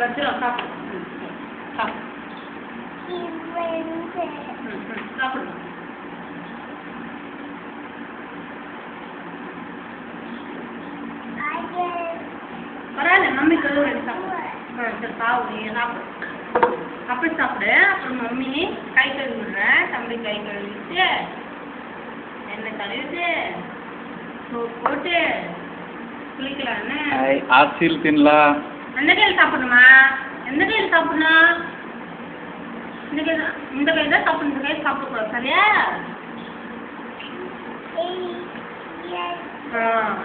வச்சிரும் சாப்பிடு. சாப்பிடு. சாப்பிடு. பரவாயில்ல, மம்மி கழுவு எடுத்து சாப்பிடு. சரி பாவு நீ சாப்பிடு. அப்படி சாப்பிடு. அப்புறம் மம்மி கை கழுவி விடுறேன். தம்பி கை கழுவிட்டு எண்ணெய் தடவிட்டு சோப் போட்டு குளிக்கலான்னு. ஆசில் தின்னலா. எந்த கையில் சாப்பிடணுமா? எந்த கையில் சாப்பிடணும்? இந்த கை தான் சாப்பிடணும். இந்த கை சாப்பிடக்கூடாது, சரியா?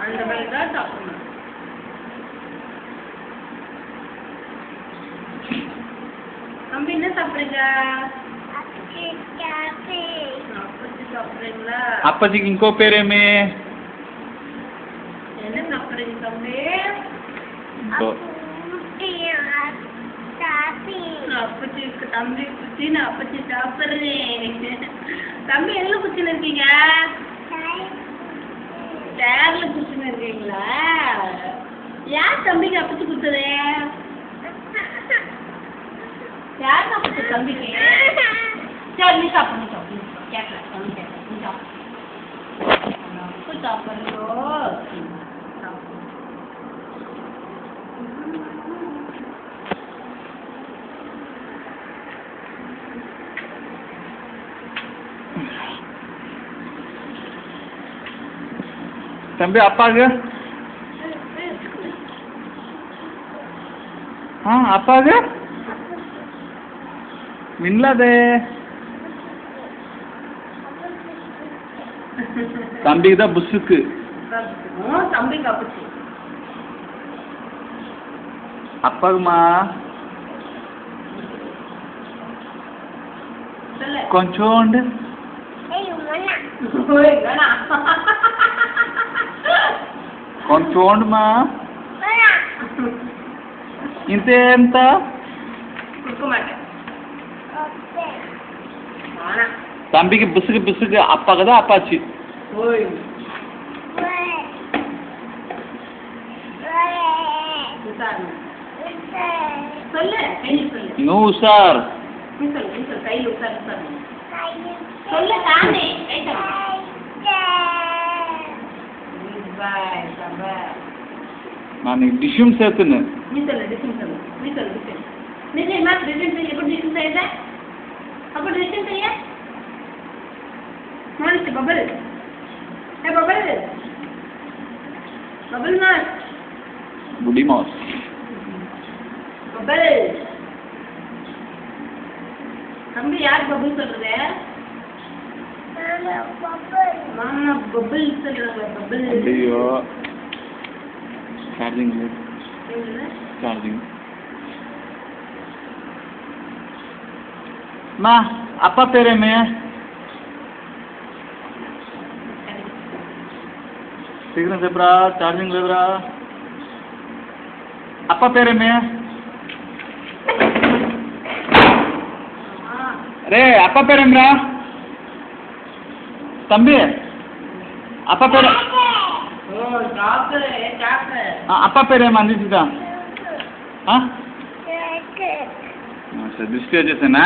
அந்த கை தான் சாப்பிடணும். தம்பி என்ன சாப்பிடுறீங்க? அப்பச்சி சாப்பிடுறீங்களா? அப்பச்சிக்கு ఇంకో పేరేమి? என்ன சாப்பிடுறீங்க தம்பி? அப்பச்சிக்கு தம்பி குச்சின்னு அப்பச்சி சாப்பிடுறேன். தம்பி எதுல குச்சின்னு இருக்கீங்க? சேர்ல குச்சின்னு இருக்கீங்களா? யார் தம்பிக்கு அப்பச்சி குத்துது? யார் சாப்பிட்டு தம்பிக்கு? சரி நீ சாப்பிடு. நீ சாப்பிடு. கேட்கல தம்பி கேட்கல. நீ சாப்பிடு. அப்போ சாப்பிடுறோ. தம்பி அப்பாக்கு அப்பாக்கு வின்னலாதே. தம்பிக்கு தான் புஷ்ஷுக்கு. தம்பிக்கு அப்பச்சி. அப்பாக்குமா కొంచెండి. కొంచెండిమా. ఇంతే ఎంత? தம்பிக்கு பிசுக்கு பிசுக்கு, அப்பாக்கு தான் அப்பாச்சி. నువ్వు సార్ நான் டிஷ்ஷும் சேர்த்துன்னு. bubble. Hey bubble. Bubble mouse. Buddy mouse. Bubble. தம்பி யார் bubble சொல்றது? மாமா bubble சொல்றாங்க. bubble. ஐயோ. சார்ஜிங் இல்ல. சார்ஜிங். மா அப்பா பேரேமே? சீக்கிரம் చెప్పరా, చార్జింగ్ లేదురా. అప్ప పేరేమే? రే అప్ప పేరేమ్రా? తమ్మి అప్ప పేరు అప్ప పేరేమో అందించుదా? దృష్టి వచ్చేసానా?